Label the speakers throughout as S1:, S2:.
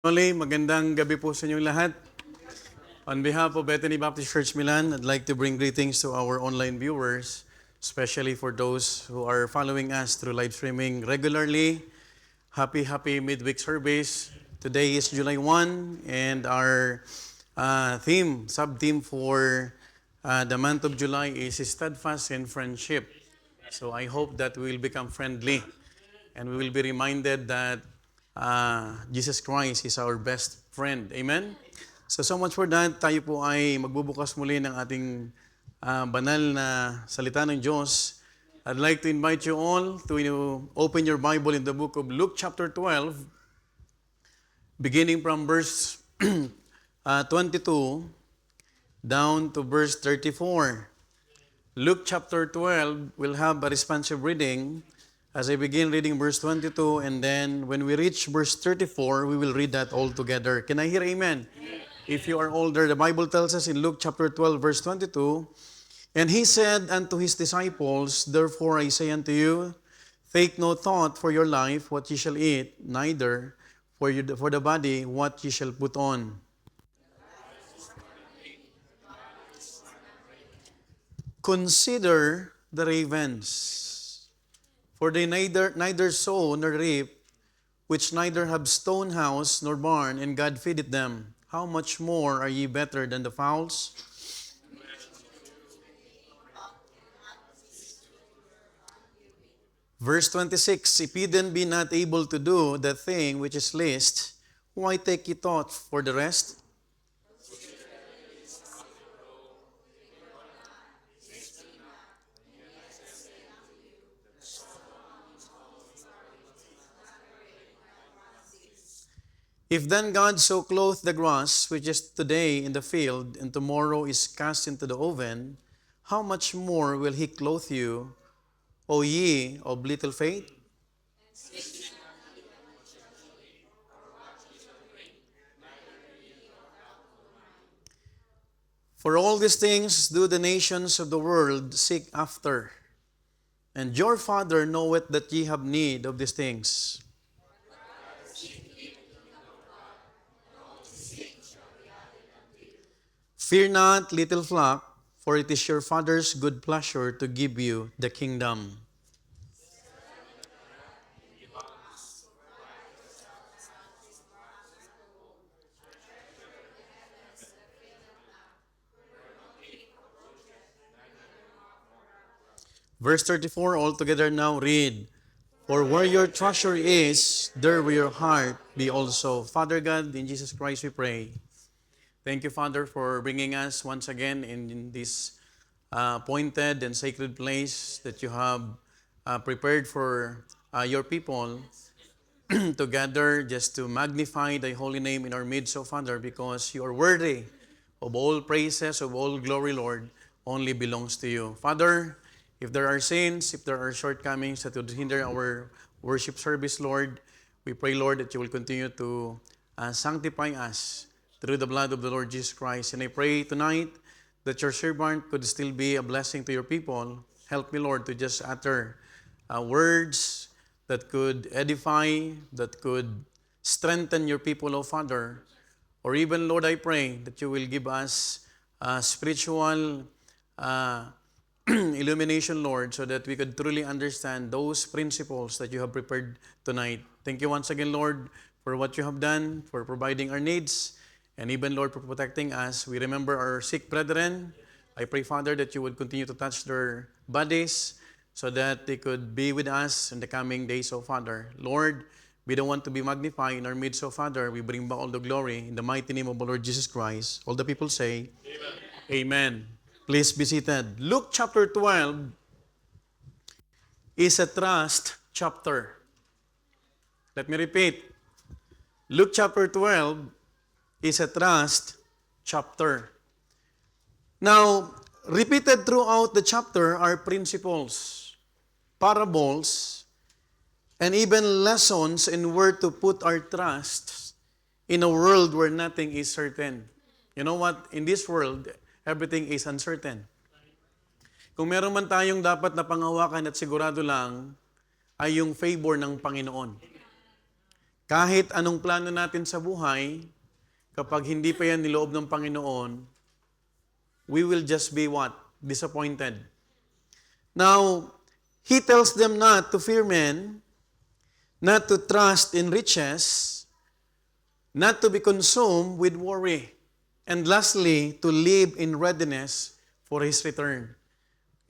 S1: Magandang gabi po sa inyong lahat. On behalf of Bethany Baptist Church Milan, I'd like to bring greetings to our online viewers, especially for those who are following us through live streaming regularly. Happy midweek service. Today is July 1, and our sub-theme for the month of July is steadfast in friendship. So I hope that we will become friendly and we will be reminded that Jesus Christ is our best friend. Amen? So much for that, tayo po ay magbubukas muli ng ating banal na salita ng Diyos. I'd like to invite you all to open your Bible in the book of Luke chapter 12, beginning from verse 22 down to verse 34. Luke chapter 12 will have a responsive reading as I begin reading verse 22, and then when we reach verse 34, we will read that all together. Can I hear amen? If you are older, the Bible tells us in Luke chapter 12, verse 22, "And he said unto his disciples, Therefore I say unto you, take no thought for your life, what ye shall eat, neither for the body, what ye shall put on. Consider the ravens, for they neither sow nor reap, which neither have stone house nor barn, and God feedeth them. How much more are ye better than the fowls? Verse 26, If ye then be not able to do the thing which is least, why take ye thought for the rest? If then God so clothe the grass, which is today in the field, and tomorrow is cast into the oven, how much more will he clothe you, O ye of little faith? For all these things do the nations of the world seek after, and your Father knoweth that ye have need of these things. Fear not, little flock, for it is your Father's good pleasure to give you the kingdom. Verse 34, all together now read. For where your treasure is, there will your heart be also. Father God, in Jesus Christ we pray. Thank you, Father, for bringing us once again in this appointed and sacred place that you have prepared for your people to gather just to magnify thy holy name in our midst, O Father, because you are worthy of all praises, of all glory, Lord, only belongs to you. Father, if there are sins, if there are shortcomings that would hinder our worship service, Lord, we pray, Lord, that you will continue to sanctify us through the blood of the Lord Jesus Christ. And I pray tonight that your servant could still be a blessing to your people. Help me, Lord, to just utter words that could edify, that could strengthen your people, O Father. Or even, Lord, I pray that you will give us spiritual illumination, Lord, so that we could truly understand those principles that you have prepared tonight. Thank you once again, Lord, for what you have done, for providing our needs, and even, Lord, for protecting us. We remember our sick brethren. I pray, Father, that you would continue to touch their bodies so that they could be with us in the coming days, O Father. Lord, we don't want to be magnified in our midst, O Father. We bring back all the glory in the mighty name of the Lord Jesus Christ. All the people say, Amen. Amen. Please be seated. Luke chapter 12 is a trust chapter. Let me repeat. Luke chapter 12 is a trust chapter. Now, repeated throughout the chapter are principles, parables, and even lessons in where to put our trust in a world where nothing is certain. You know what? In this world, everything is uncertain. Kung meron man tayong dapat na panghawakan at sigurado lang, ay yung favor ng Panginoon. Kahit anong plano natin sa buhay, kapag hindi pa yan niloob ng Panginoon, we will just be what? Disappointed. Now, He tells them not to fear men, not to trust in riches, not to be consumed with worry, and lastly, to live in readiness for His return.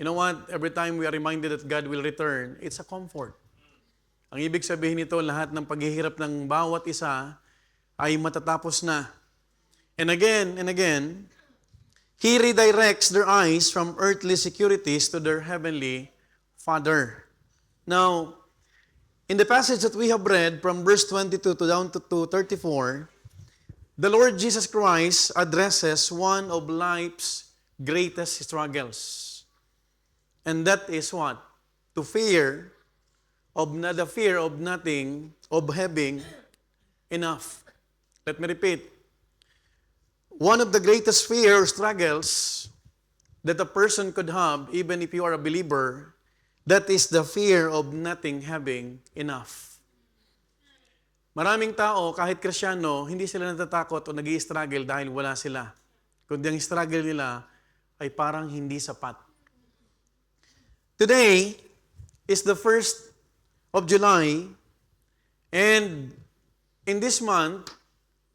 S1: You know what? Every time we are reminded that God will return, it's a comfort. Ang ibig sabihin nito, lahat ng paghihirap ng bawat isa ay matatapos na. And again, He redirects their eyes from earthly securities to their heavenly Father. Now, in the passage that we have read from verse 22 to down to 34, the Lord Jesus Christ addresses one of life's greatest struggles. And that is what? To fear of the fear of nothing, of having enough. Let me repeat. One of the greatest fear or struggles that a person could have, even if you are a believer, that is the fear of nothing having enough. Maraming tao, kahit Kristiyano, hindi sila natatakot o nag-i-struggle dahil wala sila. Kundi ang struggle nila ay parang hindi sapat. Today is the 1st of July, and in this month,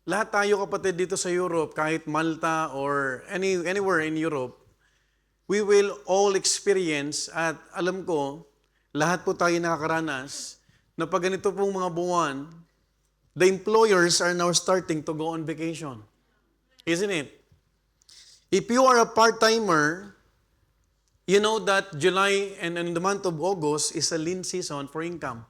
S1: lahat tayo kapatid dito sa Europe, kahit Malta or anywhere in Europe, we will all experience, at alam ko, lahat po tayo nakakaranas, na pag ganito pong mga buwan, the employers are now starting to go on vacation. Isn't it? If you are a part-timer, you know that July and in the month of August is a lean season for income.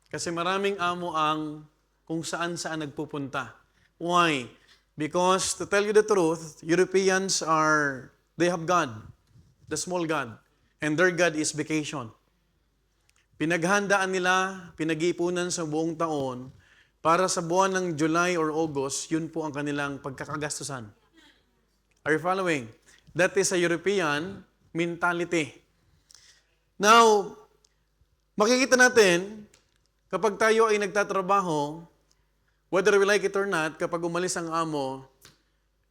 S1: Kasi maraming amo ang kung saan-saan nagpupunta. Why? Because to tell you the truth, Europeans they have God, the small God, and their God is vacation. Pinaghandaan nila, pinag-iipunan sa buong taon, para sa buwan ng July or August, yun po ang kanilang pagkakagastusan. Are you following? That is a European mentality. Now, makikita natin, kapag tayo ay nagtatrabaho, whether we like it or not, kapag umalis ang amo,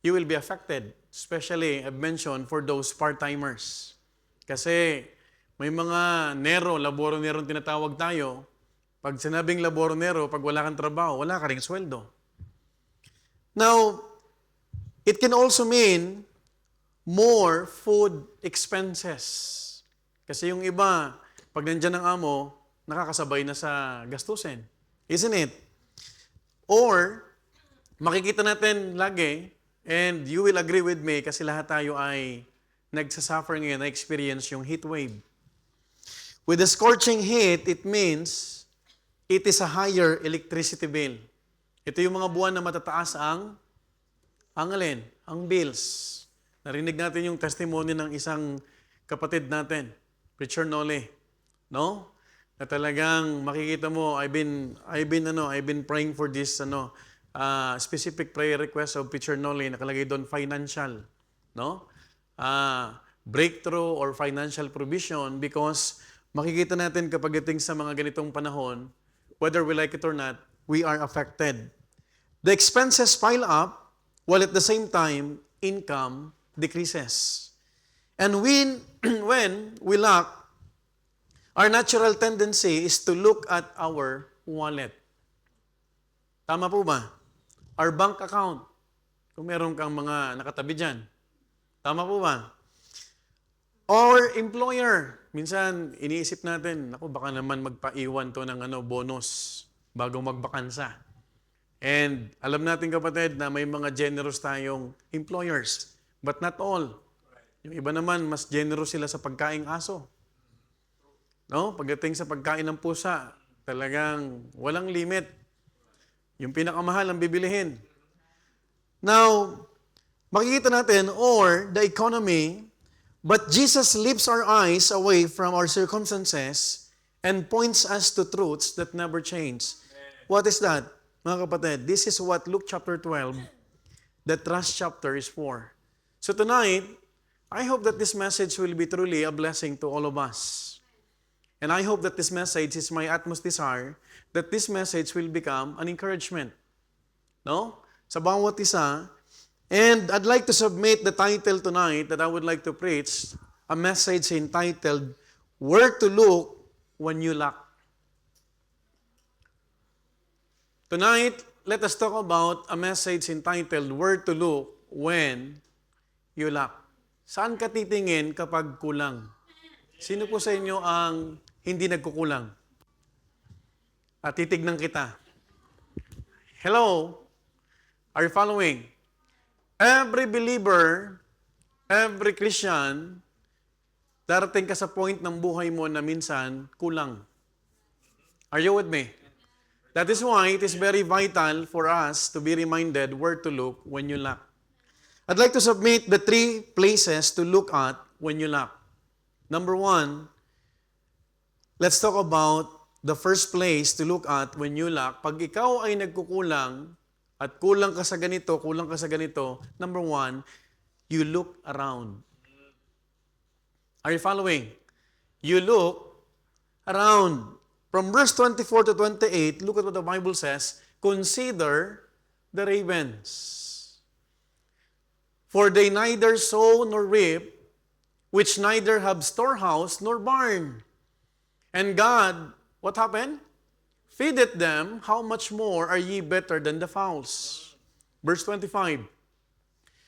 S1: you will be affected. Especially, I've mentioned, for those part-timers. Kasi may mga laboro-nero tinatawag tayo. Pag sinabing laboro-nero, pag wala kang trabaho, wala ka ring sweldo. Now, it can also mean more food expenses. Kasi yung iba, pag nandyan ang amo, nakakasabay na sa gastusin. Isn't it? Or, makikita natin lagi, and you will agree with me kasi lahat tayo ay nagsasuffer ngayon, na-experience yung heat wave. With the scorching heat, it means it is a higher electricity bill. Ito yung mga buwan na matataas ang bills. Narinig natin yung testimony ng isang kapatid natin, Preacher Noli. No? Na talagang makikita mo, I've been praying for this specific prayer request of Preacher Noli, nakalagay doon financial, no? Breakthrough or financial provision, because makikita natin kapag dating sa mga ganitong panahon, whether we like it or not, we are affected. The expenses pile up, while at the same time, income decreases. And when we lack, our natural tendency is to look at our wallet. Tama po ba? Our bank account. Kung meron kang mga nakatabi dyan. Tama po ba? Or employer. Minsan, iniisip natin, baka naman magpaiwan to ng bonus bago magbakansa. And alam natin kapatid na may mga generous tayong employers. But not all. Yung iba naman, mas generous sila sa pagkaing aso. No? Pagdating sa pagkain ng pusa, talagang walang limit. Yung pinakamahal ang bibilihin. Now, makikita natin, or the economy, but Jesus lifts our eyes away from our circumstances and points us to truths that never change. What is that? Mga kapatid, this is what Luke chapter 12, the trust chapter is for. So tonight, I hope that this message will be truly a blessing to all of us. And I hope that this message is my utmost desire that this message will become an encouragement. No? Sa bawat isa. And I'd like to submit the title tonight that I would like to preach, a message entitled, Where to Look When You Lack. Tonight, let us talk about a message entitled, Where to Look When You Lack. Saan ka titingin kapag kulang? Sino po sa inyo ang hindi nagkukulang? At titignan kita. Hello? Are you following? Every believer, every Christian, darating ka sa point ng buhay mo na minsan kulang. Are you with me? That is why it is very vital for us to be reminded where to look when you lack. I'd like to submit the 3 places to look at when you lack. Number 1, let's talk about the first place to look at when you lack. Pag ikaw ay nagkukulang at kulang ka sa ganito, number 1, you look around. Are you following? You look around. From verse 24 to 28, look at what the Bible says. Consider the ravens. For they neither sow nor reap, which neither have storehouse nor barn. And God, what happened? Feedeth them, how much more are ye better than the fowls? Verse 25.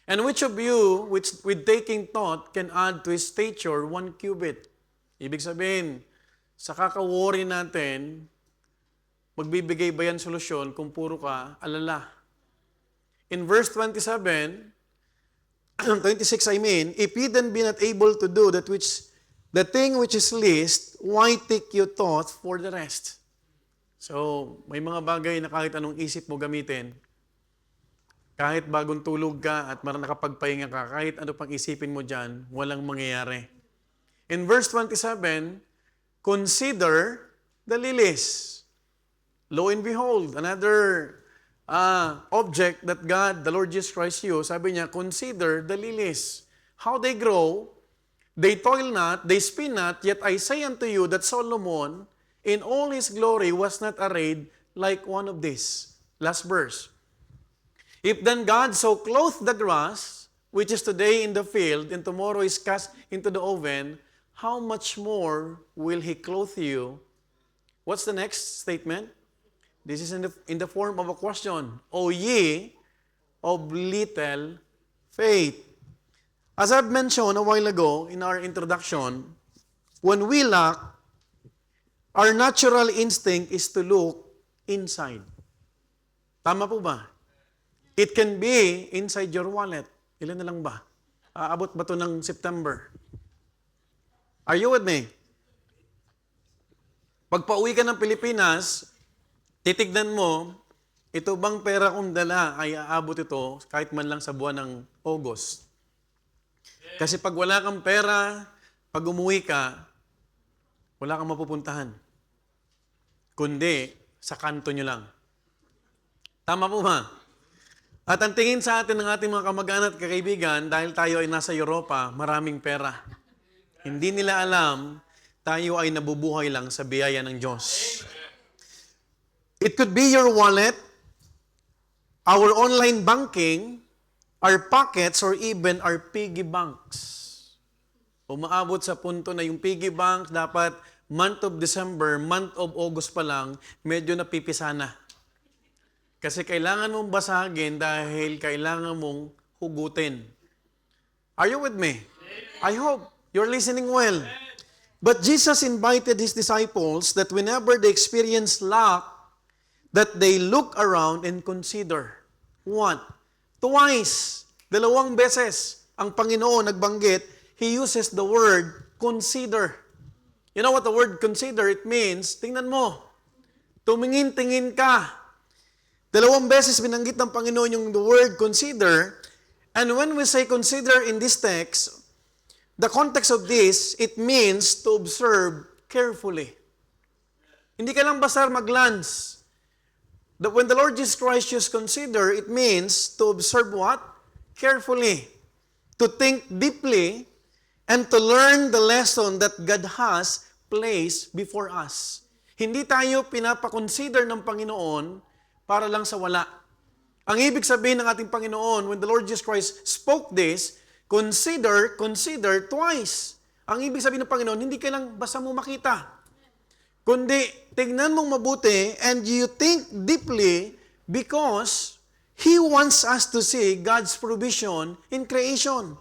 S1: And which of you, which with taking thought, can add to his stature 1 cubit? Ibig sabihin, sa kaka-worry natin, magbibigay ba yan solusyon kung puro ka alala? In verse 27, 26, if ye then be not able to do the thing which is least, why take you thought for the rest? So, may mga bagay na kahit anong isip mo gamitin, kahit bagong tulog ka at marang nakapagpahinga ka, kahit ano pang isipin mo dyan, walang mangyayari. In verse 27, consider the lilies. Lo and behold, another object that God, the Lord Jesus Christ used, sabi niya, consider the lilies. How they grow, they toil not, they spin not, yet I say unto you that Solomon, in all his glory, was not arrayed like one of these. Last verse. If then God so clothed the grass, which is today in the field, and tomorrow is cast into the oven, how much more will He clothe you? What's the next statement? This is in the form of a question. O ye of little faith. As I've mentioned a while ago in our introduction, when we lack, our natural instinct is to look inside. Tama po ba? It can be inside your wallet. Ilan na lang ba? Aabot ba ito ng September? Are you with me? Pag pauwi ka ng Pilipinas, titignan mo, ito bang pera kong dala ay aabot ito kahit man lang sa buwan ng August. Kasi pag wala kang pera, pag umuwi ka, wala kang mapupuntahan. Kundi, sa kanto nyo lang. Tama po ba? At ang tingin sa atin ng ating mga kamag-anak at kaibigan, dahil tayo ay nasa Europa, maraming pera. Hindi nila alam, tayo ay nabubuhay lang sa biyaya ng Diyos. It could be your wallet, our online banking, our pockets, or even our piggy banks. Umaabot sa punto na yung piggy bank, dapat month of December, month of August pa lang, medyo napipisa na. Kasi kailangan mong basagin dahil kailangan mong hugutin. Are you with me? I hope you're listening well. But Jesus invited His disciples that whenever they experience lack, that they look around and consider. What? Twice, 2 beses, ang Panginoon nagbanggit, He uses the word consider. You know what the word consider? It means, tingnan mo, tumingin-tingin ka. 2 beses binanggit ng Panginoon yung the word consider. And when we say consider in this text, the context of this, it means to observe carefully. Hindi ka lang basta mag-glance. When the Lord Jesus Christ used consider, it means to observe what? Carefully. To think deeply and to learn the lesson that God has place before us. Hindi tayo pinapakonsider ng Panginoon para lang sa wala. Ang ibig sabihin ng ating Panginoon, when the Lord Jesus Christ spoke this, consider twice. Ang ibig sabihin ng Panginoon, hindi kailang basta mo makita. Kundi, tignan mong mabuti and you think deeply because He wants us to see God's provision in creation.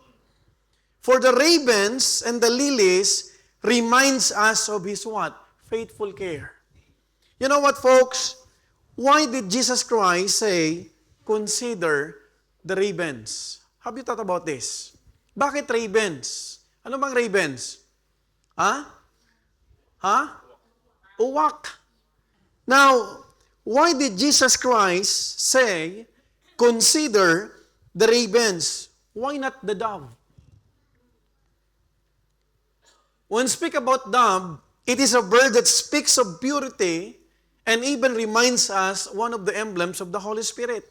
S1: For the ravens and the lilies reminds us of His what? Faithful care. You know what, folks? Why did Jesus Christ say, consider the ravens? Have you thought about this? Bakit ravens? Ano bang ravens? Uwak. Now, why did Jesus Christ say, consider the ravens? Why not the dove? When speak about dove, it is a bird that speaks of purity and even reminds us one of the emblems of the Holy Spirit.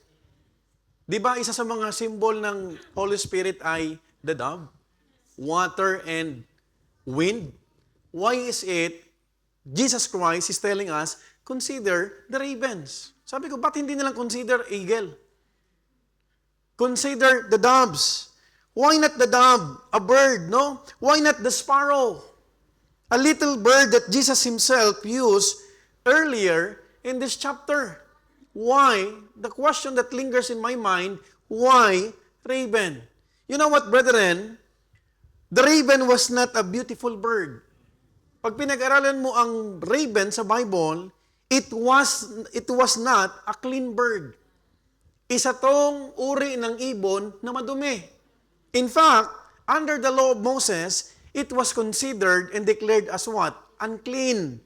S1: Di ba, isa sa mga symbol ng Holy Spirit ay the dove, water and wind. Why is it Jesus Christ is telling us, consider the ravens? Sabi ko, ba't hindi nilang consider eagle? Consider the doves. Why not the dove? A bird, no? Why not the sparrow? A little bird that Jesus Himself used earlier in this chapter. Why? The question that lingers in my mind, why raven? You know what, brethren? The raven was not a beautiful bird. Pag pinag-aralan mo ang raven sa Bible, it was not a clean bird. Isa tong uri ng ibon na madumi. In fact, under the law of Moses, it was considered and declared as what? Unclean.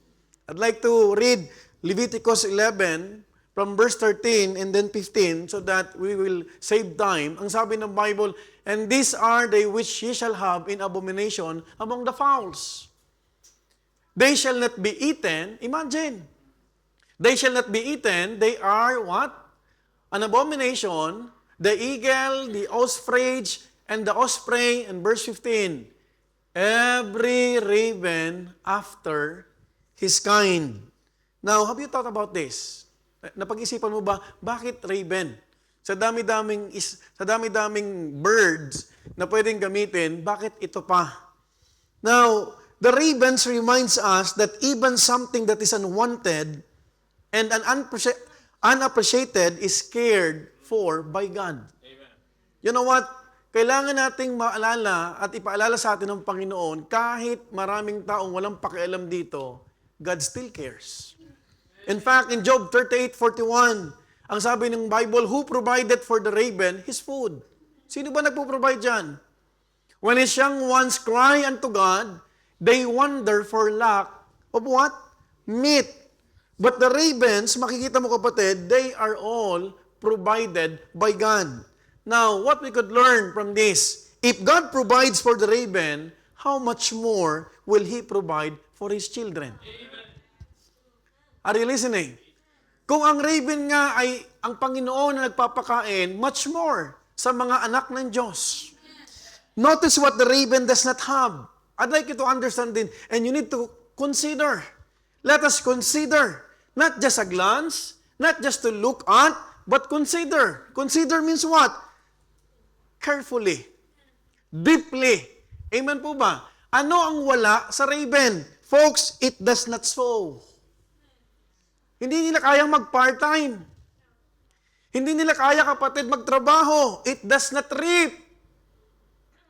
S1: I'd like to read Leviticus 11 from verse 13 and then 15 so that we will save time. Ang sabi ng Bible, and these are they which ye shall have in abomination among the fowls. They shall not be eaten. Imagine. They shall not be eaten. They are what? An abomination. The eagle, the ostrich, and the osprey, and verse 15, every raven after his kind. Now, have you thought about this? Napag-isipan mo ba, bakit raven? Sa dami-daming birds na pwedeng gamitin, bakit ito pa? Now, the ravens reminds us that even something that is unwanted and unappreciated is cared for by God. Amen. You know what? Kailangan nating maalala at ipaalala sa atin ng Panginoon, kahit maraming taong walang pakialam dito, God still cares. In fact, in Job 38:41, ang sabi ng Bible, who provided for the raven his food? Sino ba nagpo-provide dyan? When his young ones cry unto God, they wonder for lack of what? Meat. But the ravens, makikita mo kapatid, they are all provided by God. Now, what we could learn from this, if God provides for the raven, how much more will He provide for His children? Amen. Are you listening? Kung ang raven nga ay ang Panginoon na nagpapakain, much more sa mga anak ng Diyos. Notice what the raven does not have. I'd like you to understand this, and you need to consider. Let us consider, not just a glance, not just to look at, but consider. Consider means what? Carefully. Deeply. Amen po ba? Ano ang wala sa raven? Folks, it does not sow. Hindi nila kayang mag-part-time. Hindi nila kaya, kapatid, magtrabaho. It does not reap.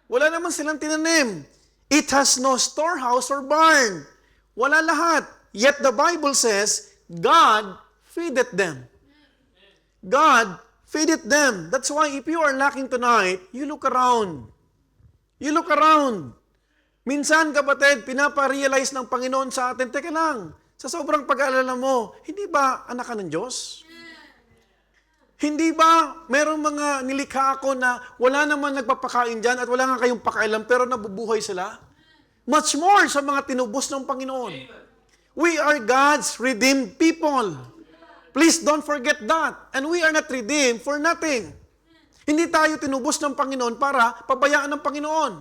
S1: Wala naman silang tinanim. It has no storehouse or barn. Wala lahat. Yet the Bible says, God feedeth them. God feedeth them. That's why if you are lacking tonight, you look around. You look around. Minsan, kapatid, pinaparealize ng Panginoon sa atin, teka lang, sa sobrang pag-aalala mo, hindi ba anak ka ng Diyos? Hindi ba merong mga nilikha ako na wala naman nagpapakain dyan at wala nga kayong pakailan pero nabubuhay sila? Much more sa mga tinubos ng Panginoon. We are God's redeemed people. Please don't forget that. And we are not redeemed for nothing. Hindi tayo tinubos ng Panginoon para pabayaan ng Panginoon.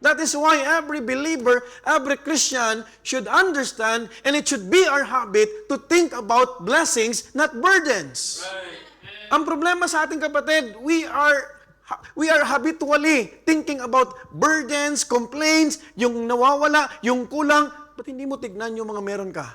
S1: That is why every believer, every Christian should understand, and it should be our habit to think about blessings, not burdens. Ang problema sa ating kapatid, we are habitually thinking about burdens, complaints, yung nawawala, yung kulang. Ba't hindi mo tignan yung mga meron ka?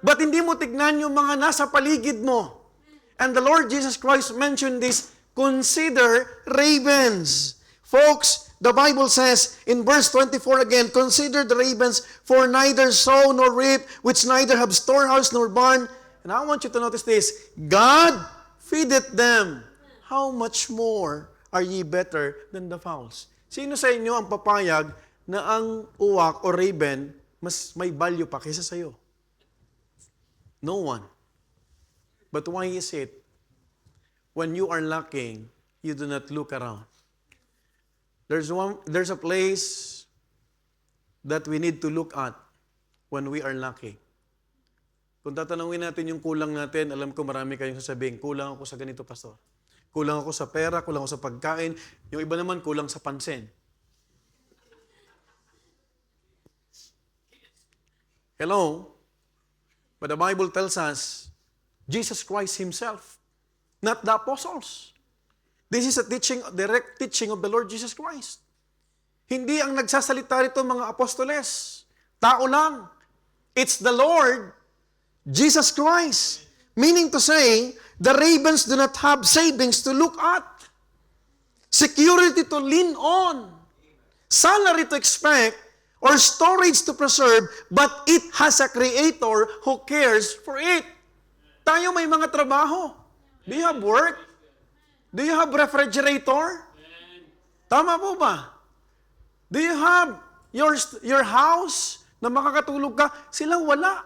S1: Ba't hindi mo tignan yung mga nasa paligid mo? And the Lord Jesus Christ mentioned this, consider ravens. Folks, the Bible says in verse 24 again, consider the ravens, for neither sow nor reap, which neither have storehouse nor barn. And I want you to notice this, God feedeth them. How much more are ye better than the fowls? Sino sa inyo ang papayag na ang uwak o raven mas may value pa kaysa sa iyo? No one. But why is it when you are lacking, you do not look around? There's a place that we need to look at when we are lacking. Kung tatanungin natin yung kulang natin, alam ko marami kayong sasabihin, kulang ako sa ganito, pastor. Kulang ako sa pera, kulang ako sa pagkain. Yung iba naman, kulang sa pansin. Hello? But the Bible tells us, Jesus Christ Himself, not the apostles. This is a teaching, direct teaching of the Lord Jesus Christ. Hindi ang nagsasalita rito mga apostoles. Tao lang. It's the Lord Jesus Christ. Meaning to say, the ravens do not have savings to look at. Security to lean on. Salary to expect, or storage to preserve, but it has a creator who cares for it. Tayo may mga trabaho. Do you have work? Do you have refrigerator? Tama po ba? Do you have your house na makakatulog ka? Silang wala.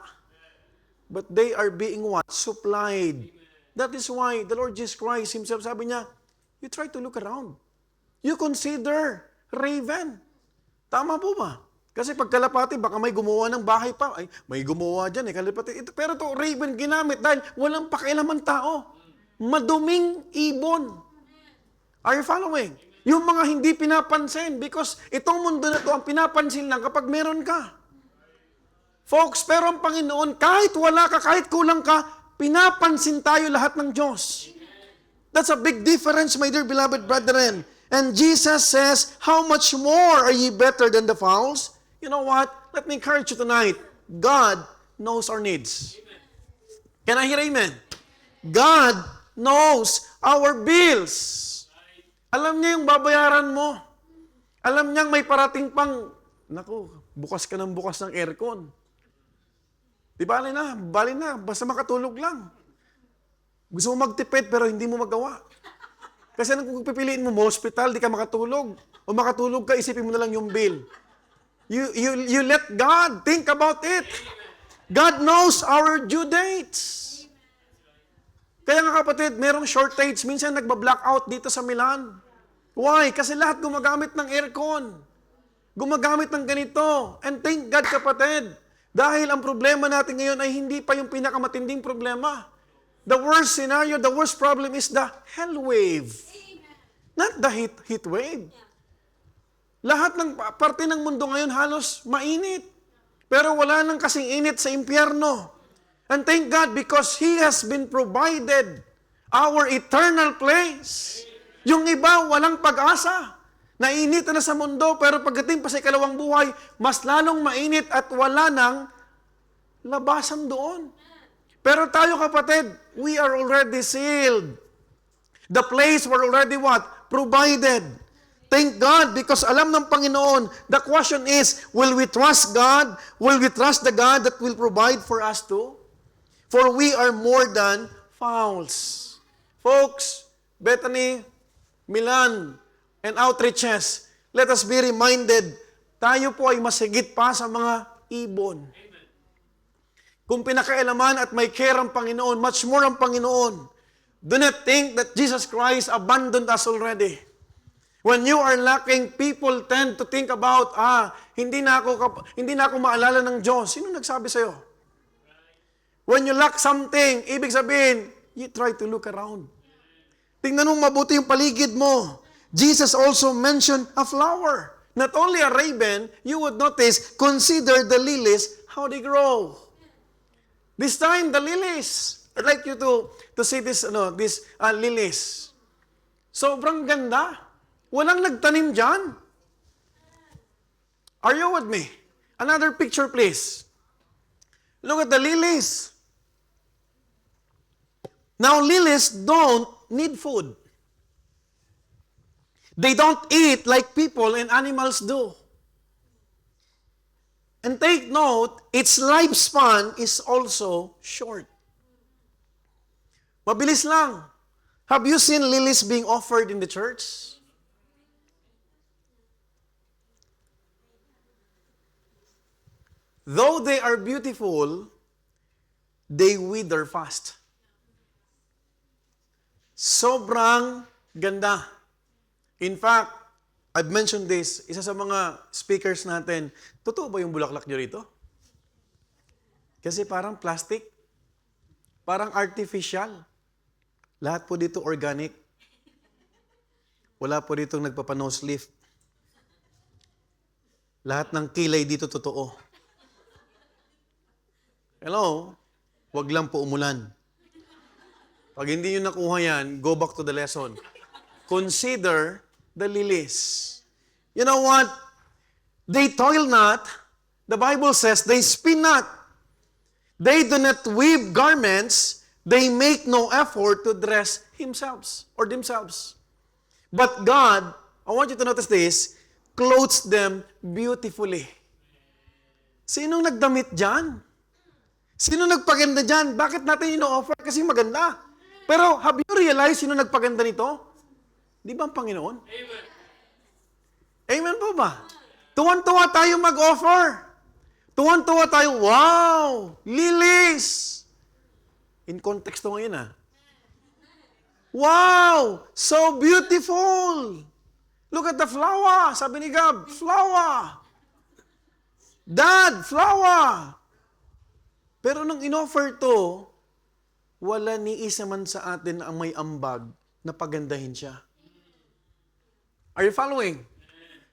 S1: But they are being what? Supplied. That is why the Lord Jesus Christ Himself, sabi niya, you try to look around. You consider raven. Tama po ba? Kasi pag kalapati, baka may gumawa ng bahay pa. Ay, may gumawa dyan kalapati. Pero to raven ginamit dahil walang pakialaman tao. Maduming ibon. Are you following? Yung mga hindi pinapansin because itong mundo na to ang pinapansin lang kapag meron ka. Folks, pero ang Panginoon, kahit wala ka, kahit kulang ka, pinapansin tayo lahat ng Diyos. That's a big difference, my dear beloved brethren. And Jesus says, how much more are ye better than the fowls? You know what? Let me encourage you tonight. God knows our needs. Can I hear amen? God knows our bills. Alam niya yung babayaran mo. Alam niyang may parating pang, naku, bukas ka ng bukas ng aircon. Di bali na, basta makatulog lang. Gusto mo magtipid pero hindi mo magawa. Kasi kung pipiliin mo hospital, di ka makatulog. O makatulog ka, isipin mo na lang yung bill. You let God think about it. God knows our due dates. Kaya nga kapatid, merong shortage. Minsan nagba-blackout dito sa Milan. Why? Kasi lahat gumagamit ng aircon. Gumagamit ng ganito. And thank God kapatid, dahil ang problema natin ngayon ay hindi pa yung pinakamatinding problema. The worst scenario, the worst problem is the hell wave. Not the heat wave. Lahat ng parte ng mundo ngayon halos mainit. Pero wala nang kasing init sa impyerno. And thank God because He has been provided our eternal place. Yung iba, walang pag-asa. Nainit na sa mundo, pero pagdating pa sa ikalawang buhay, mas lalong mainit at wala nang labasan doon. Pero tayo kapatid, we are already sealed. The place were already what? Provided. Thank God because alam ng Panginoon, the question is, will we trust God? Will we trust the God that will provide for us too? For we are more than fowls. Folks, Bethany, Milan, and outreaches, let us be reminded, tayo po ay masigit pa sa mga ibon. Kung pinakailaman at may care ang Panginoon, much more ang Panginoon. Do not think that Jesus Christ abandoned us already. When you are lacking, people tend to think about, hindi na ako maalala ng Diyos. Sino nagsabi sa'yo? When you lack something, ibig sabihin, you try to look around. Tingnan mong mabuti yung paligid mo. Jesus also mentioned a flower. Not only a raven, you would notice, consider the lilies, how they grow. This time, the lilies. I'd like you to see this, lilies. Sobrang ganda. Walang nagtanim dyan. Are you with me? Another picture, please. Look at the lilies. Now, lilies don't need food. They don't eat like people and animals do. And take note, its lifespan is also short. Mabilis lang. Have you seen lilies being offered in the church? Though they are beautiful, they wither fast. Sobrang ganda. In fact, I've mentioned this, isa sa mga speakers natin, totoo ba yung bulaklak nyo rito? Kasi parang plastic, parang artificial. Lahat po dito organic. Wala po dito nagpapanose lift. Lahat ng kilay dito totoo. Hello? Wag lang po umulan. Pag hindi nyo nakuha yan, go back to the lesson. Consider the lilies. You know what? They toil not. The Bible says they spin not. They do not weave garments. They make no effort to dress themselves. But God, I want you to notice this, clothes them beautifully. Sinong nagdamit dyan? Sino nagpaganda dyan? Bakit natin ino-offer? Kasi maganda. Pero have you realized sino nagpaganda nito? Di ba ang Panginoon? Amen. Amen po ba? Tuwan-tuwa tayo mag-offer. Tuwan-tuwa tayo, wow! Lilies! In context to ngayon Wow! So beautiful! Look at the flower! Sabi ni Gab, flower! Dad, flower! Pero nung in-offer to, wala ni isa man sa atin ang may ambag na pagandahin siya. Are you following?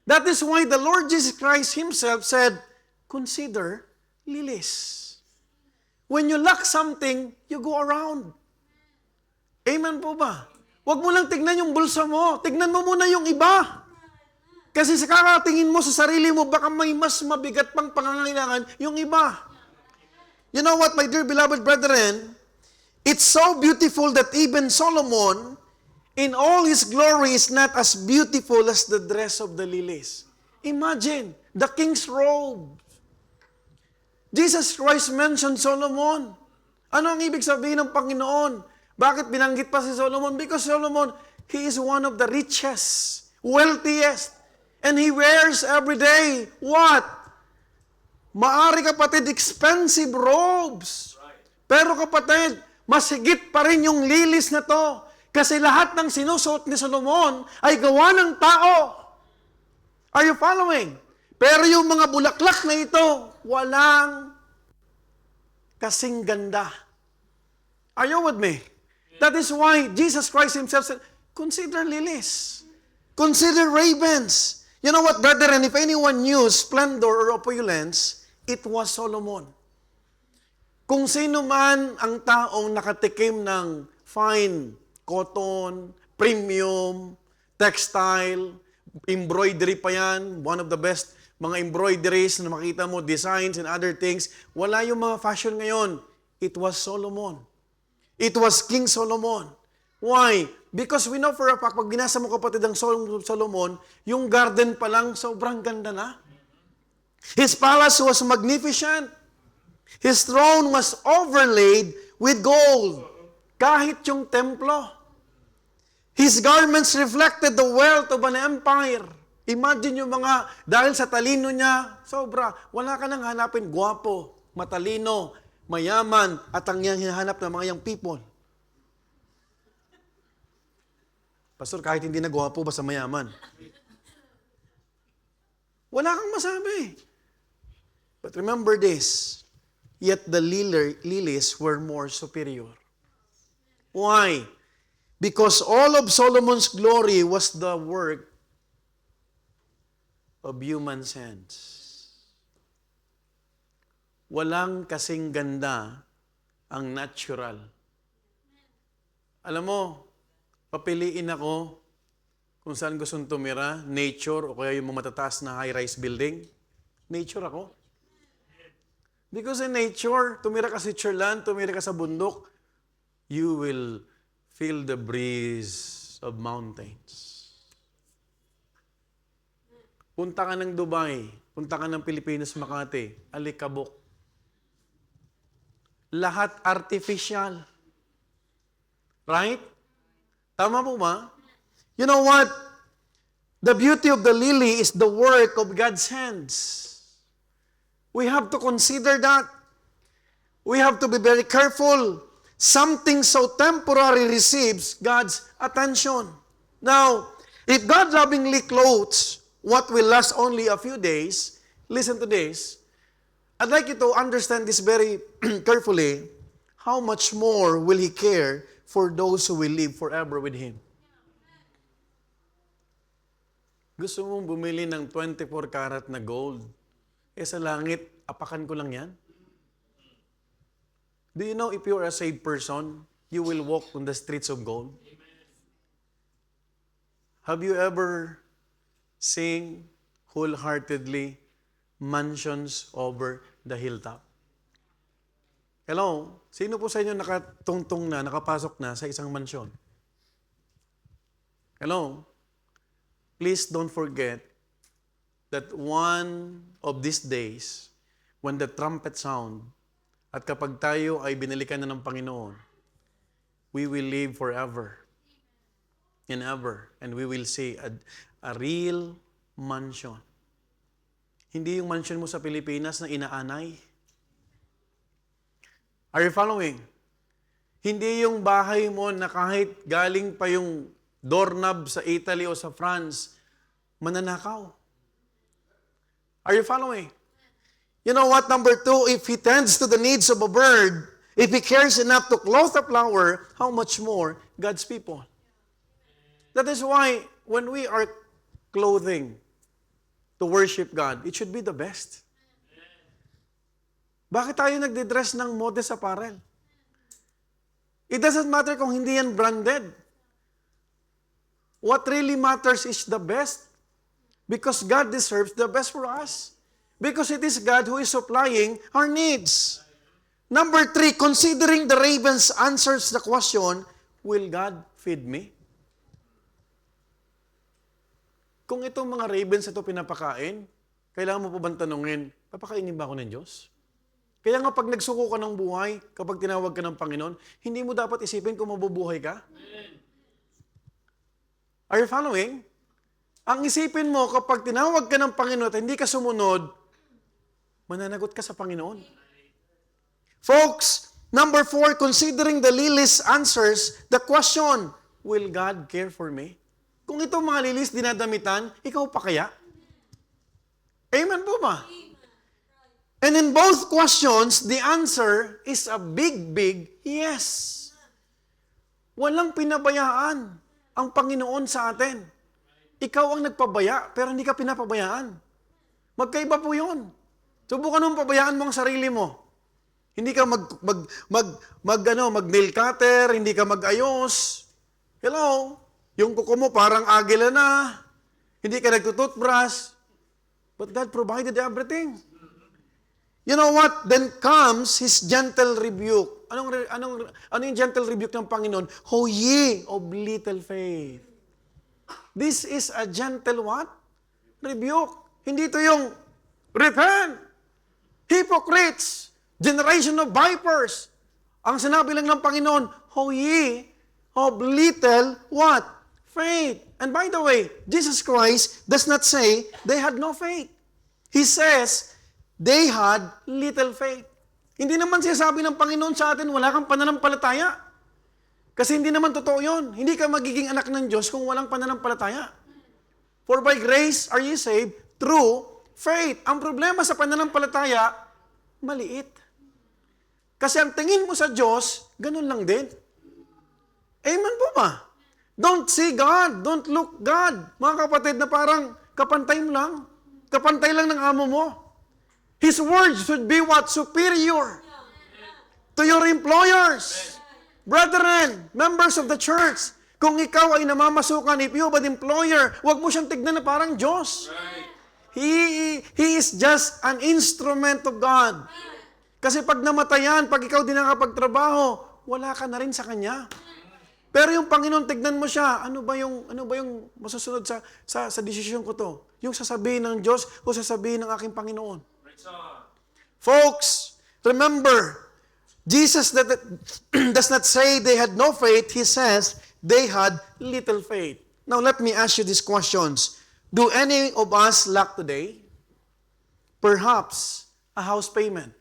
S1: That is why the Lord Jesus Christ Himself said, consider lilies. When you lack something, you go around. Amen po ba? Huwag mo lang tignan yung bulsa mo. Tignan mo muna yung iba. Kasi sa kakatingin mo sa sarili mo, baka may mas mabigat pang pangangailangan yung iba. You know what, my dear beloved brethren? It's so beautiful that even Solomon, in all his glory, is not as beautiful as the dress of the lilies. Imagine, the king's robe. Jesus Christ mentioned Solomon. Ano ang ibig sabihin ng Panginoon? Bakit binanggit pa si Solomon? Because Solomon, he is one of the richest, wealthiest, and he wears every day, what? Maari kapatid, expensive robes. Pero kapatid, mas higit pa rin yung lilis na to. Kasi lahat ng sinusuot ni Solomon ay gawa ng tao. Are you following? Pero yung mga bulaklak na ito, walang kasing ganda. Are you with me? That is why Jesus Christ Himself said, consider lilies. Consider ravens. You know what, brethren? If anyone knew splendor or opulence, it was Solomon. Kung sino man ang taong nakatikim ng fine cotton, premium, textile, embroidery pa yan, one of the best mga embroideries na makita mo, designs and other things. Wala yung mga fashion ngayon. It was Solomon. It was King Solomon. Why? Because we know for a fact, pag binasa mo kapatid ang Solomon, yung garden pa lang, sobrang ganda na. His palace was magnificent. His throne was overlaid with gold. Kahit yung templo. His garments reflected the wealth of an empire. Imagine yung mga, dahil sa talino niya, sobra, wala ka nang hanapin, gwapo, matalino, mayaman, at ang hinahanap ng mga young people. Pastor, kahit hindi na gwapo, basta mayaman. Wala kang masabi. But remember this, yet the lilies were more superior. Why? Because all of Solomon's glory was the work of human sense. Walang kasing ganda ang natural. Alam mo, papiliin ako kung saan gustong tumira, nature o kaya yung mga matataas na high-rise building. Nature ako. Because in nature, tumira ka sa Switzerland, tumira ka sa bundok, you will feel the breeze of mountains. Punta ka ng Dubai, punta ka ng Pilipinas, Makati, Alikabok. Lahat artificial. Right? Tama po ba? You know what? The beauty of the lily is the work of God's hands. We have to consider that. We have to be very careful. Something so temporary receives God's attention. Now, if God lovingly clothes what will last only a few days, listen to this. I'd like you to understand this very carefully. How much more will He care for those who will live forever with Him? Gusto mong bumili ng 24 karat na gold? Sa langit, apakan ko lang yan? Do you know if you're a saved person, you will walk on the streets of gold? Have you ever sing wholeheartedly mansions over the hilltop? Hello? Sino po sa inyo nakatungtong na, nakapasok na sa isang mansyon? Hello? Please don't forget that one of these days, when the trumpet sound, at kapag tayo ay binalikan na ng Panginoon, we will live forever and ever, and we will see a real mansion. Hindi yung mansion mo sa Pilipinas na inaanay. Are you following? Hindi yung bahay mo na kahit galing pa yung doorknob sa Italy o sa France, mananakaw. Are you following? You know what? Number 2, if He tends to the needs of a bird, if He cares enough to clothe a flower, how much more God's people? That is why when we are clothing to worship God, it should be the best. Bakit tayo nagdidress ng modest apparel? It doesn't matter kung hindi yan branded. What really matters is the best. Because God deserves the best for us. Because it is God who is supplying our needs. Number 3, considering the ravens answers the question, will God feed me? Kung itong mga ravens ito pinapakain, kailangan mo po bang tanungin, papakainin ba ako ng Diyos? Kaya nga pag nagsuko ka ng buhay, kapag tinawag ka ng Panginoon, hindi mo dapat isipin kung mabubuhay ka. Are you following? Ang isipin mo, kapag tinawag ka ng Panginoon at hindi ka sumunod, mananagot ka sa Panginoon. Folks, number 4, considering the lilies answers the question, will God care for me? Kung itong mga lilis dinadamitan, ikaw pa kaya? Amen po ba? And in both questions, the answer is a big, big yes. Walang pinabayaan ang Panginoon sa atin. Ikaw ang nagpabaya, pero hindi ka pinapabayaan. Magkaiba po yun. Subukan mong pabayaan mo ang sarili mo. Hindi ka mag-nail cutter, hindi ka mag-ayos. Hello? Yung kuko mo parang agila na. Hindi ka nagtututbrush. But God provided everything. You know what? Then comes His gentle rebuke. Ano yung gentle rebuke ng Panginoon? Ho ye of little faith. This is a gentle what? Rebuke. Hindi ito yung repent. Hypocrites. Generation of vipers. Ang sinabi lang ng Panginoon, ho ye of little what? Faith. And by the way, Jesus Christ does not say they had no faith. He says, they had little faith. Hindi naman siya sabi ng Panginoon sa atin, wala kang pananampalataya. Kasi hindi naman totoo yun. Hindi ka magiging anak ng Diyos kung walang pananampalataya. For by grace are ye saved through faith. Ang problema sa pananampalataya, maliit. Kasi ang tingin mo sa Diyos, ganun lang din. Amen po ba? Don't see God. Don't look God. Mga kapatid na parang kapantay mo lang. Kapantay lang ng amo mo. His words should be what? Superior to your employers. Brethren, members of the church, kung ikaw ay namamasukan, if you have an employer, huwag mo siyang tignan na parang Diyos. He is just an instrument of God. Kasi pag namatayan, pag ikaw di nakapagtrabaho, wala ka na rin sa Kanya. Pero yung Panginoon, tignan mo siya, ano ba yung masusunod sa desisyon ko to? Yung sasabihin ng Diyos o sasabihin ng aking Panginoon? Folks, remember, Jesus does not say they had no faith. He says they had little faith. Now, let me ask you these questions. Do any of us lack today? Perhaps a house payment.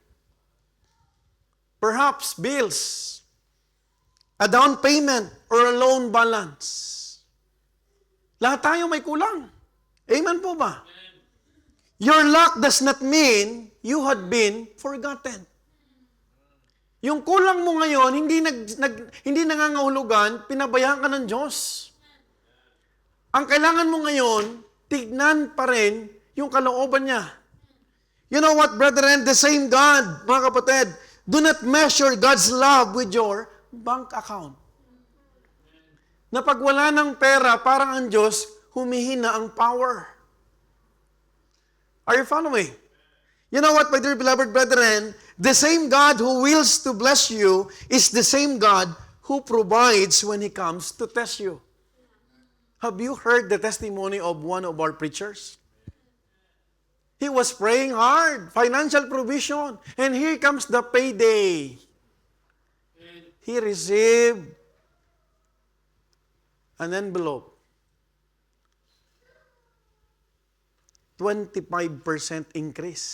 S1: Perhaps bills. A down payment or a loan balance. Lahat tayo may kulang. Amen po ba? Your lack does not mean you had been forgotten. Yung kulang mo ngayon, hindi nangangahulugan, pinabayaan ka ng Diyos. Ang kailangan mo ngayon, tignan pa rin yung kalooban niya. You know what, brethren? The same God, mga kapatid, do not measure God's love with your bank account. Na pag wala ng pera, parang ang Diyos, humihina ang power. Are you following? You know what, my dear beloved brethren? The same God who wills to bless you is the same God who provides when He comes to test you. Have you heard the testimony of one of our preachers? He was praying hard, financial provision, and here comes the payday. He received an envelope. 25% increase.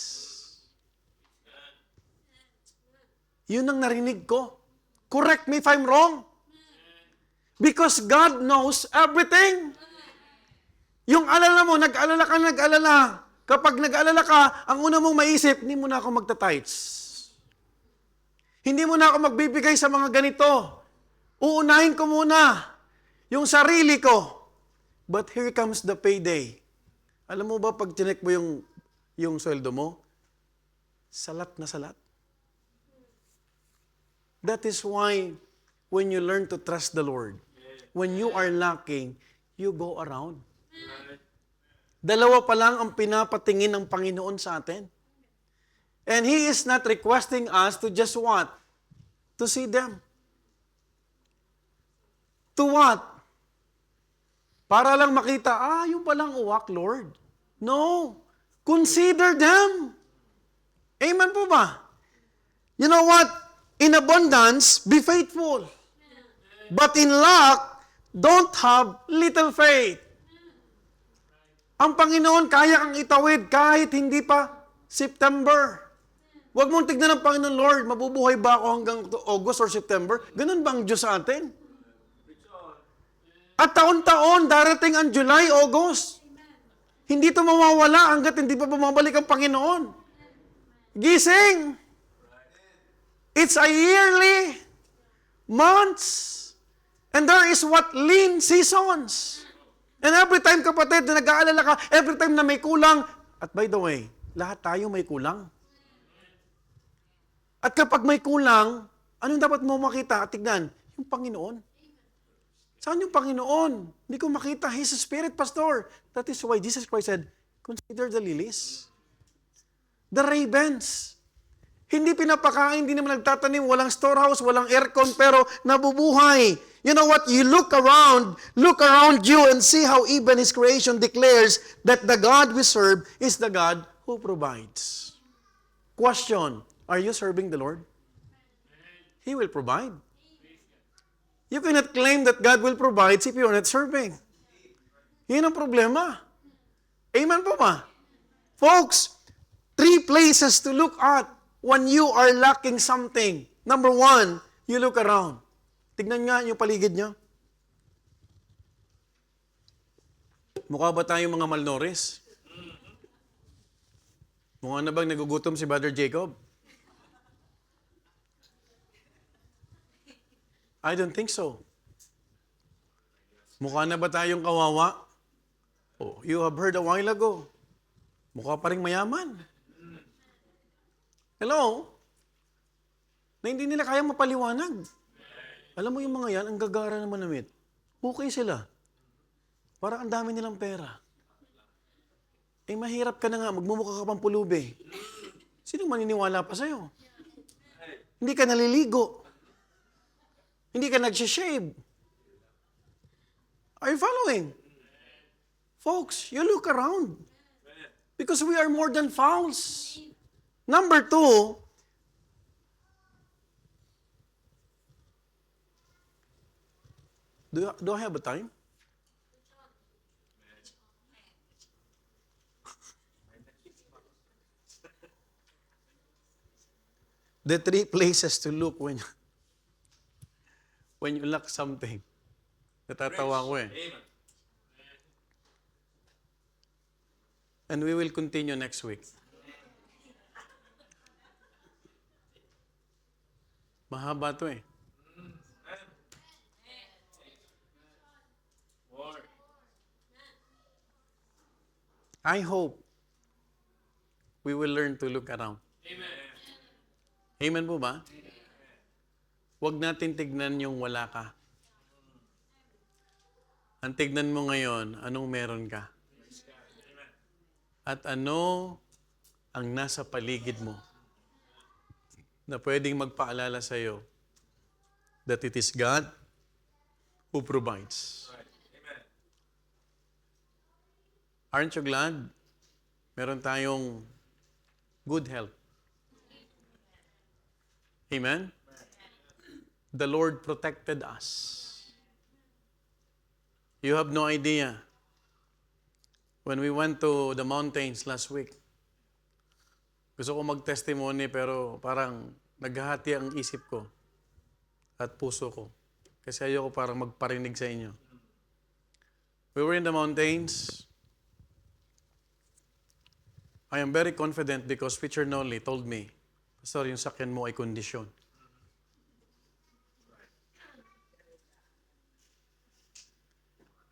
S1: Yun ang narinig ko. Correct me if I'm wrong. Because God knows everything. Yung alala mo, nag-alala. Kapag nag-alala ka, ang una mong maisip, hindi mo na ako magta-tithes. Hindi mo na ako magbibigay sa mga ganito. Uunahin ko muna yung sarili ko. But here comes the payday. Alam mo ba, pag tinek mo yung sweldo mo, salat na salat. That is why, when you learn to trust the Lord, when you are lacking, you go around. Dalawa pa lang ang pinapatingin ng Panginoon sa atin. And He is not requesting us to just what? To see them. To what? Para lang makita, yung palang uwak, Lord. No. Consider them. Amen po ba? You know what? In abundance, be faithful. But in lack, don't have little faith. Ang Panginoon, kaya kang itawid kahit hindi pa September. Huwag mong tignan ng Panginoon, Lord, mabubuhay ba ako hanggang August or September? Ganun ba ang Diyos sa atin? At taon-taon, darating ang July, August. Hindi ito mawawala hanggat hindi pa bumabalik ang Panginoon. Gising! It's a yearly months. And there is what? Lean seasons. And every time, kapatid, na nag-aalala ka, every time na may kulang, at by the way, lahat tayo may kulang. At kapag may kulang, anong dapat mo makita at tignan? Yung Panginoon. Saan yung Panginoon? Hindi ko makita. He's a spirit, pastor. That is why Jesus Christ said, consider the lilies. The ravens. Hindi pinapakain, hindi naman nagtatanim, walang storehouse, walang aircon, pero nabubuhay. You know what? You look around you and see how even His creation declares that the God we serve is the God who provides. Question, are you serving the Lord? He will provide. You cannot claim that God will provide if you are not serving. Yan ang problema. Amen po ba? Folks, 3 places to look at when you are lacking something. Number 1, you look around. Tignan nga yung paligid nyo. Mukha ba tayong mga malnourished? Mukha na bang nagugutom si Brother Jacob? I don't think so. Mukha na ba tayong kawawa? Oh, you have heard a while ago. Mukha pa rin mayaman. Hello? Na hindi nila kayang mapaliwanag. Alam mo yung mga yan, ang gagara naman namit. Okay sila. Parang ang dami nilang pera. Eh mahirap ka na nga, magmumukha ka pang pulubi. Sino maniniwala pa sa'yo? Hindi ka naliligo. Hindi ka nagsishave. Are you following? Folks, you look around. Because we are more than fowls. Number 2, do I have a time? The 3 places to look when you lack something. Natatawa ko eh. And we will continue next week. Mahaba to eh. I hope we will learn to look around. Amen po ba? Huwag natin tignan yung wala ka. Ang tignan mo ngayon, anong meron ka. At ano ang nasa paligid mo na pwedeng magpaalala sa iyo that it is God who provides. Aren't you glad? Meron tayong good health. Amen? The Lord protected us. You have no idea. When we went to the mountains last week, gusto ko mag-testimony pero parang naghahati ang isip ko at puso ko. Kasi ayoko parang magparinig sa inyo. We were in the mountains. I am very confident because Preacher Nolly told me, Pastor, yung sakyan mo ay kondisyon.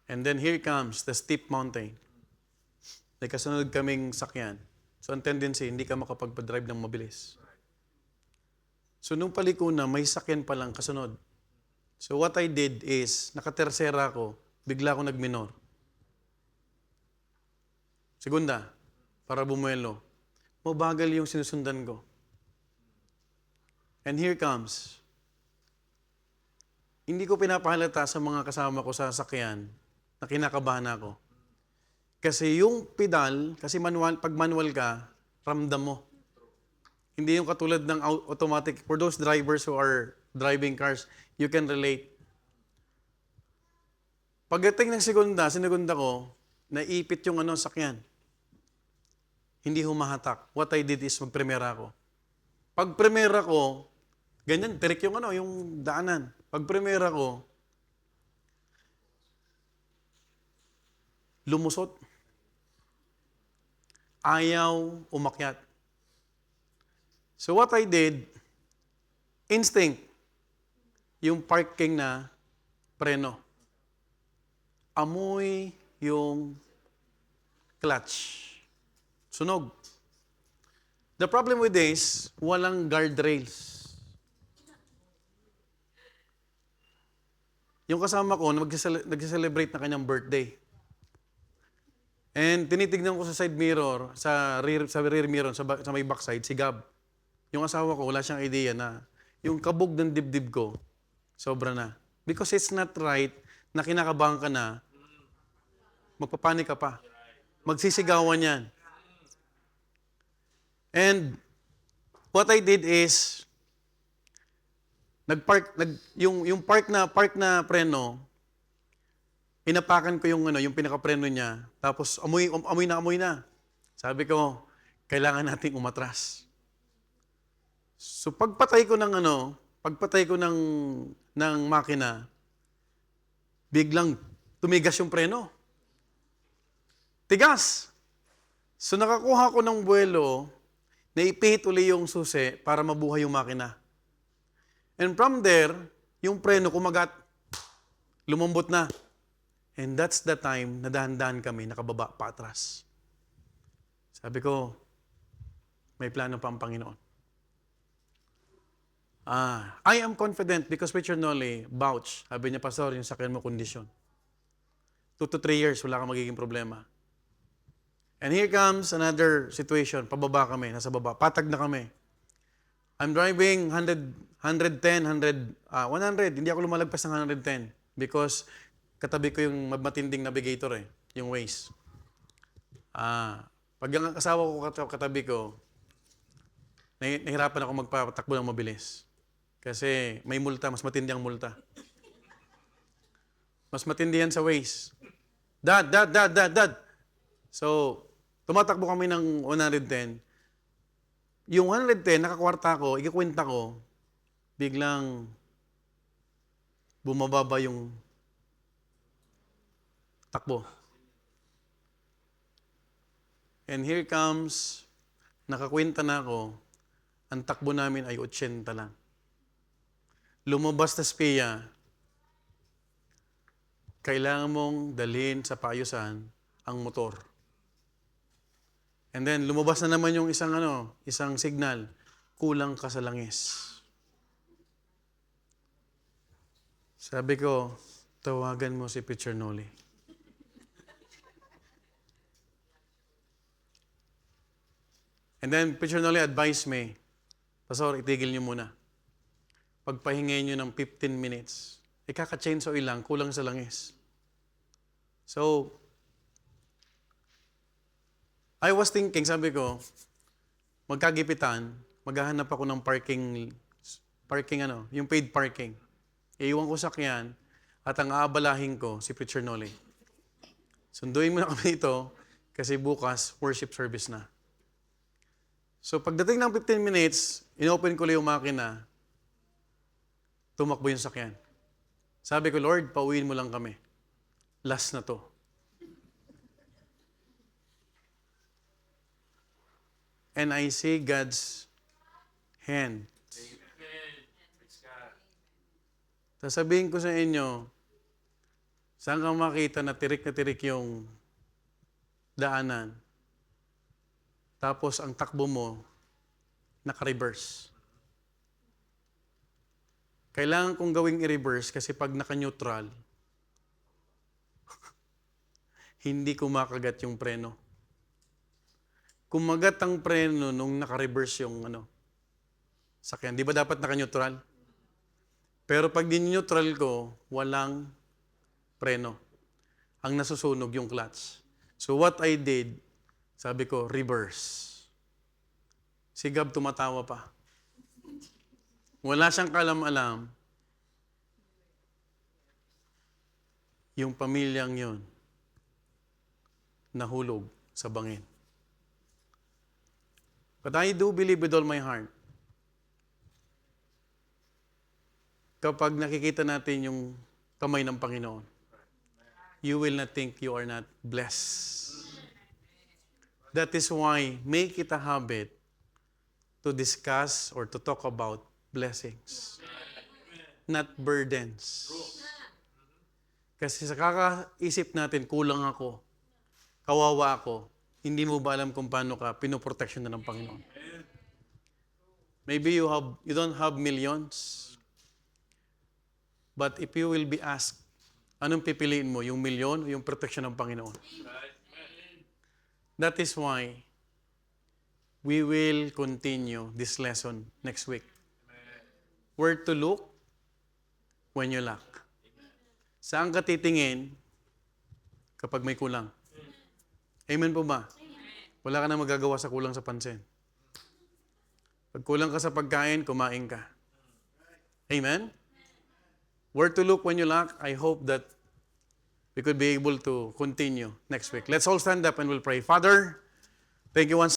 S1: And then here comes the steep mountain. May kasunod kaming sakyan. So ang tendency, hindi ka makapagpa-drive ng mabilis. So nung paliko na, may sakyan palang kasunod. So what I did is, nakatersera ako, bigla ako nagminor. Segunda, para bumuelo. Mabagal yung sinusundan ko. And here comes. Hindi ko pinapahalata sa mga kasama ko sa sakyan na kinakabahan ako. Kasi yung pedal, kasi manual, pag manual ka, ramdam mo. Hindi yung katulad ng automatic. For those drivers who are driving cars, you can relate. Pagdating ng sinugunda ko, naipit yung sakyan. Hindi humahatak. What I did is magpremera ako. Pag premera ko, ganyan, tirik yung yung daanan. Pag premera ko, lumusot. Ayaw umakyat. So what I did, instinct, yung parking na preno. Amoy yung clutch. Sunog. The problem with this, walang guardrails. Yung kasama ko, nag-celebrate na kanyang birthday. And tinitignan ko sa side mirror, sa rear mirror, sa may backside, si Gab. Yung asawa ko, wala siyang idea na yung kabog ng dibdib ko, sobra na. Because it's not right na kinakabahan ka na, magpapanik ka pa. Magsisigawan yan. And what I did is, yung park na preno, inapakan ko yung pinaka-preno niya, tapos amoy na. Sabi ko, kailangan nating umatras. So pagpatay ko ng makina, biglang tumigas yung preno. Tigas. So nakakuha ko ng buwelo, naipihit uli yung susi para mabuhay yung makina. And from there, yung preno kumagat, lumambot na. And that's the time na dahan-dahan kami nakababa patras. Sabi ko, may plano pa ang Panginoon. I am confident because Preacher Noli vouch. Sabi niya, Pastor, yung sakyan mo kondisyon. 2 to 3 years, wala kang magiging problema. And here comes another situation. Pababa kami, nasa baba. Patag na kami. I'm driving 100, 100. Hindi ako lumalagpas ng 110 because katabi ko yung matinding navigator yung Waze. Pag ang asawa ko katabi ko, nahirapan ako magpatakbo ng mabilis. Kasi may multa, mas matindi ang multa. Mas matindi yan sa Waze. Dad. So, tumatakbo kami ng 110. Yung 110, nakakwarta ko, ikikwenta ko, biglang bumababa yung takbo. And here comes, nakakwenta na ako, ang takbo namin ay 80 lang. Lumabas na spiya, kailangan mong dalhin sa paayusan ang motor. And then, lumabas na naman yung isang signal, kulang ka sa langis. Sabi ko, tawagan mo si Preacher Noli. And then, Preacher Noli advised me, Pastor, itigil niyo muna. Pagpahingay niyo ng 15 minutes. Kaka-chainsaw ilang, kulang sa langis. So, I was thinking, sabi ko, magkagipitan, maghahanap ako ng parking, yung paid parking. Iiwan ko sakyan, at ang aabalahin ko, si Preacher Noli. Sunduin mo na kami ito, kasi bukas, worship service na. So, pagdating ng 15 minutes, inopen ko lang yung makina, tumakbo yung sakyan. Sabi ko, Lord, pauwiin mo lang kami. Last na to. And I see God's hand. Sasabihin ko sa inyo, saan ka makita na tirik yung daanan? Tapos ang takbo mo, naka-reverse. Kailangan kong gawing i-reverse kasi pag naka-neutral, hindi kumakagat yung preno. Kumagat ang preno nung naka-reverse yung sakyan. Di ba dapat naka-neutral? Pero pag din-neutral ko, walang preno. Ang nasusunog yung clutch. So what I did, sabi ko, reverse. Si Gab tumatawa pa. Wala siyang kalam-alam. Yung pamilyang yun, nahulog sa bangin. But I do believe with all my heart, kapag nakikita natin yung kamay ng Panginoon, you will not think you are not blessed. That is why, make it a habit to discuss or to talk about blessings, not burdens. Kasi sa kakaisip natin, kulang ako, kawawa ako, hindi mo ba alam kung paano ka pinoprotection na ng Panginoon? Maybe you don't have millions, but if you will be asked, anong pipiliin mo, yung milyon o yung protection ng Panginoon? That is why we will continue this lesson next week. Where to look when you lack. Saan ka titingin kapag may kulang? Amen po ba? Wala ka na magagawa sa kulang sa pansin. Pag kulang ka sa pagkain, kumain ka. Amen? Where to look when you lack, I hope that we could be able to continue next week. Let's all stand up and we'll pray. Father, thank you once